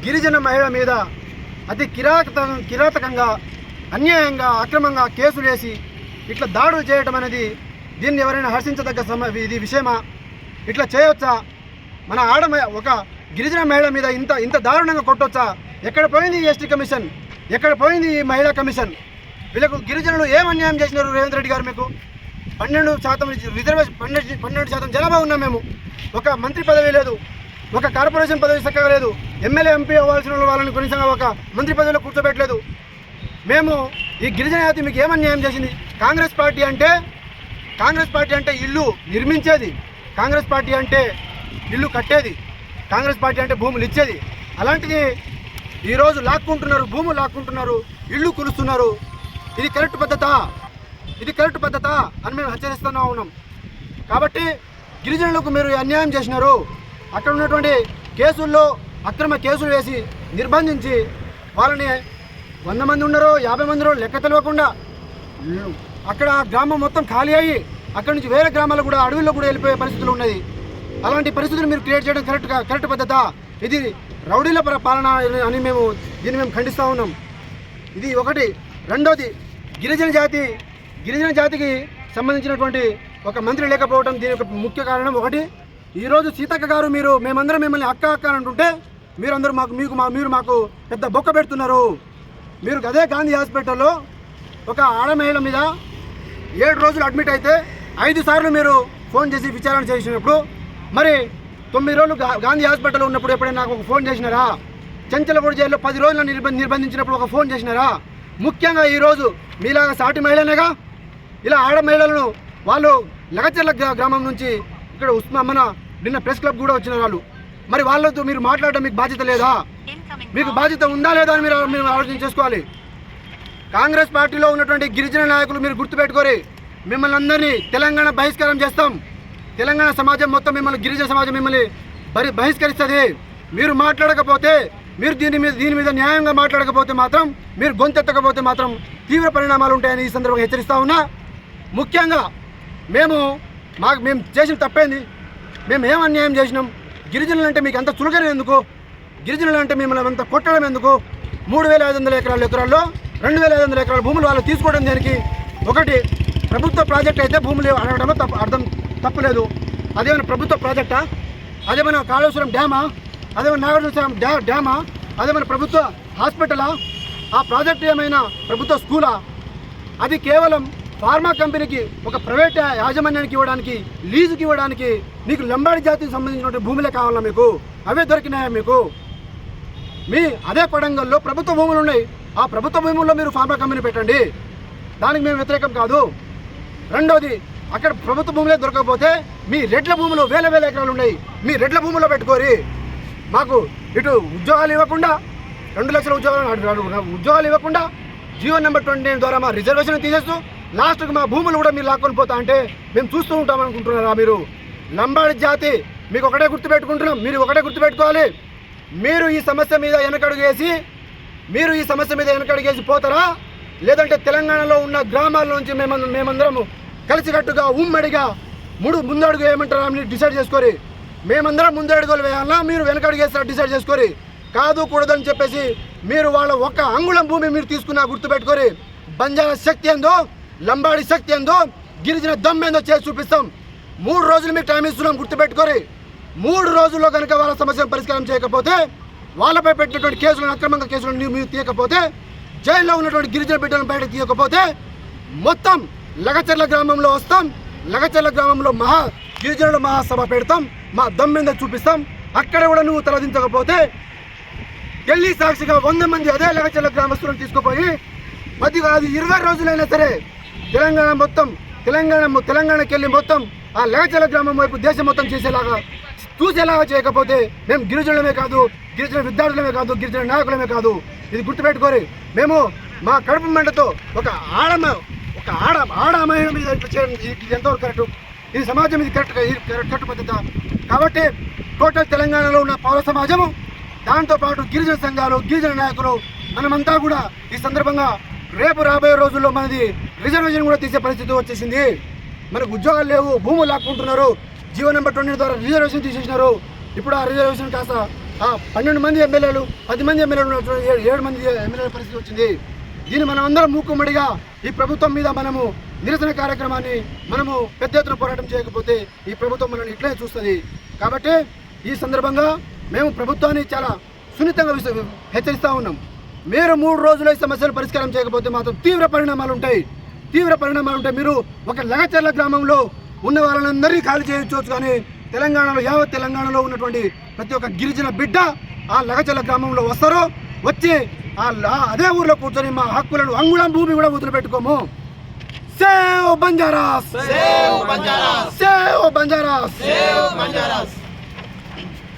గిరిజన మహిళ మీద అతి కిరాతకంగా అన్యాయంగా అక్రమంగా కేసులు వేసి ఇట్లా దాడులు చేయడం అనేది దీన్ని ఎవరైనా హర్షించదగ్గ ఇది విషయమా? ఇట్లా చేయవచ్చా? మన ఒక గిరిజన మహిళ మీద ఇంత దారుణంగా కొట్టొచ్చా? ఎక్కడ పోయింది ఎస్టీ కమిషన్? ఎక్కడ పోయింది ఈ మహిళా కమిషన్? వీళ్ళకు గిరిజనులు ఏం అన్యాయం చేసినారు రేవంత్ రెడ్డి గారు? మీకు 12% రిజర్వేషన్, 12% జనాభా ఉన్నాం మేము. ఒక మంత్రి పదవి లేదు, ఒక కార్పొరేషన్ పదవి చక్కగా లేదు, ఎమ్మెల్యే ఎంపీ అవ్వాల్సిన వాళ్ళని కొన్నిసార్లు ఒక మంత్రి పదవిలో కూర్చోబెట్టలేదు. మేము ఈ గిరిజన జాతి మీకు ఏం అన్యాయం చేసింది? కాంగ్రెస్ పార్టీ అంటే ఇల్లు నిర్మించేది, కాంగ్రెస్ పార్టీ అంటే ఇల్లు కట్టేది, కాంగ్రెస్ పార్టీ అంటే భూములు ఇచ్చేది. అలాంటిది ఈరోజు లాక్కుంటున్నారు, భూములు లాక్కుంటున్నారు, ఇళ్ళు కులుస్తున్నారు. ఇది కరెక్ట్ పద్ధత అని మేము హెచ్చరిస్తూనే ఉన్నాం. కాబట్టి గిరిజనులకు మీరు అన్యాయం చేసినారు. అక్కడ ఉన్నటువంటి కేసుల్లో అక్రమ కేసులు వేసి నిర్బంధించి వాళ్ళని 100 మంది ఉన్నారో 50 మంది ఉన్నారో లెక్క తెలియకుండా అక్కడ గ్రామం మొత్తం ఖాళీ అయ్యి అక్కడి నుంచి వేరే గ్రామాలు కూడా అడవుల్లో కూడా వెళ్ళిపోయే పరిస్థితులు ఉన్నాయి. అలాంటి పరిస్థితులు మీరు క్రియేట్ చేయడం కరెక్ట్ పద్ధత? ఇది రౌడీల పాలన అని దీన్ని మేము ఖండిస్తూ ఉన్నాం. ఇది ఒకటి. రెండోది, గిరిజన జాతికి సంబంధించినటువంటి ఒక మంత్రి లేకపోవడం దీని యొక్క ముఖ్య కారణం. ఒకటి, ఈరోజు సీతక్క గారు మేమందరం మిమ్మల్ని అక్క అని అంటుంటే మీరందరూ మీరు మాకు పెద్ద బొక్క పెడుతున్నారు. మీరు అదే గాంధీ హాస్పిటల్లో ఒక ఆడ మహిళ మీద 7 రోజులు అడ్మిట్ అయితే 5 సార్లు మీరు ఫోన్ చేసి విచారణ చేసినప్పుడు, మరి 9 రోజులు గాంధీ హాస్పిటల్లో ఉన్నప్పుడు ఎప్పుడైనా నాకు ఒక ఫోన్ చేసినారా? చెంచలగూడ జైల్లో 10 రోజులు నిర్బంధించినప్పుడు ఒక ఫోన్ చేసినారా? ముఖ్యంగా ఈరోజు మీలాగా సాటి మహిళనేగా ఇలా ఆడ మహిళలను వాళ్ళు లగచర్ల గ్రామం నుంచి ఇక్కడ మన నిన్న ప్రెస్ క్లబ్ కూడా వచ్చిన వాళ్ళు, మరి వాళ్ళతో మీరు మాట్లాడడం మీకు బాధ్యత లేదా? మీకు బాధ్యత ఉందా లేదా అని మీరు ఆలోచన చేసుకోవాలి. కాంగ్రెస్ పార్టీలో ఉన్నటువంటి గిరిజన నాయకులు మీరు గుర్తుపెట్టుకోరి, మిమ్మల్ని అందరినీ తెలంగాణ బహిష్కారం చేస్తాం. తెలంగాణ సమాజం మొత్తం మిమ్మల్ని, గిరిజన సమాజం మిమ్మల్ని బహిష్కరిస్తుంది. మీరు మాట్లాడకపోతే, మీరు దీని మీద న్యాయంగా మాట్లాడకపోతే మాత్రం, మీరు గొంతెత్తకపోతే మాత్రం తీవ్ర పరిణామాలు ఉంటాయని ఈ సందర్భంగా హెచ్చరిస్తా ఉన్నా. ముఖ్యంగా మేము చేసిన తప్పేంది? మేము ఏం అన్యాయం చేసినాం? గిరిజనులు అంటే మీకు అంత చులకన ఎందుకు? గిరిజనులు అంటే మిమ్మల్ని అంత కొట్టడం ఎందుకు? 3,500 ఎకరాల్లో 2,500 ఎకరాల భూములు వాళ్ళు తీసుకోవడం దేనికి? ఒకటి, ప్రభుత్వ ప్రాజెక్ట్ అయితే భూములు అడగడంలో తప్పులేదు. అదేమైనా ప్రభుత్వ ప్రాజెక్టా? అదేమైనా కాళేశ్వరం డ్యామా? అదేమైనా నాగార్జున డ్యామా? అదేమైనా ప్రభుత్వ హాస్పిటలా? ఆ ప్రాజెక్ట్ ఏమైనా ప్రభుత్వ స్కూలా? అది కేవలం ఫార్మా కంపెనీకి, ఒక ప్రైవేట్ యాజమాన్యానికి ఇవ్వడానికి, లీజుకి ఇవ్వడానికి మీకు లంబాడి జాతికి సంబంధించిన భూములే కావాలా? మీకు అవే దొరికినాయా? మీకు అదే కొడంగల్లో ప్రభుత్వ భూములు ఉన్నాయి. ఆ ప్రభుత్వ భూముల్లో మీరు ఫార్మా కంపెనీ పెట్టండి, దానికి మేము వ్యతిరేకం కాదు. రెండోది, అక్కడ ప్రభుత్వ భూములే దొరకకపోతే మీ రెడ్ల భూములు వేల ఎకరాలు ఉన్నాయి, మీ రెడ్ల భూముల్లో పెట్టుకోరి. మాకు ఇటు ఉద్యోగాలు ఇవ్వకుండా, 2 లక్షల ఉద్యోగాలు ఇవ్వకుండా, జీవో నెంబర్ 29 ద్వారా మా రిజర్వేషన్ తీసేస్తూ లాస్ట్కి మా భూములు కూడా మీరు లాక్కొని పోతా అంటే మేము చూస్తూ ఉంటాం అనుకుంటున్నారా? మీరు లంబాడి జాతి మీకు ఒకటే గుర్తుపెట్టుకుంటున్నాం. మీరు ఒకటే గుర్తుపెట్టుకోవాలి, మీరు ఈ సమస్య మీద వెనకడుగేసి పోతారా? లేదంటే తెలంగాణలో ఉన్న గ్రామాల నుంచి మేమందరము కలిసికట్టుగా ఉమ్మడిగా ముందడుగు వేయమంటారా అని డిసైడ్ చేసుకోరి. మేమందరం ముందడుగులు వేయాలా, మీరు వెనకడుగు వేస్తారా డిసైడ్ చేసుకోరి. కాదు కూడదని చెప్పేసి మీరు వాళ్ళ ఒక్క అంగుళం భూమి మీరు తీసుకున్నా గుర్తుపెట్టుకోరి. బంజారా శక్తి ఏందో, లంబాడి శక్తి ఏందో, గిరిజన దమ్మేందో చేసి చూపిస్తాం. 3 రోజులు మీకు టైం ఇస్తున్నాం, గుర్తుపెట్టుకోరి. 3 రోజుల్లో కనుక వాళ్ళ సమస్యను పరిష్కారం చేయకపోతే, వాళ్ళపై పెట్టినటువంటి కేసులను, అక్రమంగా కేసులను మీరు తీయకపోతే, జైల్లో ఉన్నటువంటి గిరిజన బిడ్డలను బయటకు తీయకపోతే మొత్తం లగచర్ల గ్రామంలో వస్తాం. లగచర్ల గ్రామంలో గిరిజనుల మహాసభ పెడతాం, మా దమ్మేందో చూపిస్తాం. అక్కడ కూడా నువ్వు తలదించకపోతే ఢిల్లీ సాక్షిగా 100 మంది అదే లగచర్ల గ్రామస్తులను తీసుకుపోయి 20 రోజులైనా సరే తెలంగాణకి వెళ్ళి మొత్తం ఆ లగచర్ల గ్రామం వైపు దేశం మొత్తం చూసేలాగా చేయకపోతే మేము గిరిజనులమే కాదు, గిరిజన విద్యార్థులమే కాదు, గిరిజన నాయకులమే కాదు. ఇది గుర్తుపెట్టుకోరి. మేము మా కడుపు మంటతో ఒక ఆడ మహిళ మీద చేయడం ఇది ఎంతవరకు కరెక్ట్? ఇది సమాజం, ఇది కరెక్ట్ పద్ధత. కాబట్టి టోటల్ తెలంగాణలో ఉన్న పౌర సమాజము, దాంతోపాటు గిరిజన సంఘాలు, గిరిజన నాయకులు, మనమంతా కూడా ఈ సందర్భంగా రేపు రాబోయే రోజుల్లో మనది రిజర్వేషన్ కూడా తీసే పరిస్థితి వచ్చేసింది. మనకు ఉద్యోగాలు లేవు, భూములు లాక్కుంటున్నారు, జీవో నెంబర్ 20 ద్వారా రిజర్వేషన్ తీసేసినారు. ఇప్పుడు ఆ రిజర్వేషన్ కాస్త 12 మంది ఎమ్మెల్యేలు 10 మంది ఎమ్మెల్యేలు ఉన్నటువంటి 7 మంది ఎమ్మెల్యేల పరిస్థితి వచ్చింది. దీన్ని మనం అందరం మూకుమ్మడిగా ఈ ప్రభుత్వం మీద మనము నిరసన కార్యక్రమాన్ని మనము పెద్ద ఎత్తున పోరాటం చేయకపోతే ఈ ప్రభుత్వం మనల్ని ఇట్లే చూస్తుంది. కాబట్టి ఈ సందర్భంగా మేము ప్రభుత్వాన్ని చాలా సున్నితంగా హెచ్చరిస్తూ ఉన్నాం. మీరు 3 రోజుల ఈ సమస్యలు పరిష్కారం చేయకపోతే మాత్రం తీవ్ర పరిణామాలు ఉంటాయి. మీరు ఒక లగచర్ల గ్రామంలో ఉన్న వాళ్ళందరినీ ఖాళీ చేయవచ్చు, కానీ తెలంగాణలో యావత్ తెలంగాణలో ఉన్నటువంటి ప్రతి ఒక్క గిరిజన బిడ్డ ఆ లగచర్ల గ్రామంలో వస్తారో వచ్చి అదే ఊర్లో కూర్చొని మా హక్కులను అంగుళం భూమి కూడా వదిలిపెట్టుకోము. Save బంజారాస్, save బంజారాస్, save బంజారాస్, save బంజారాస్.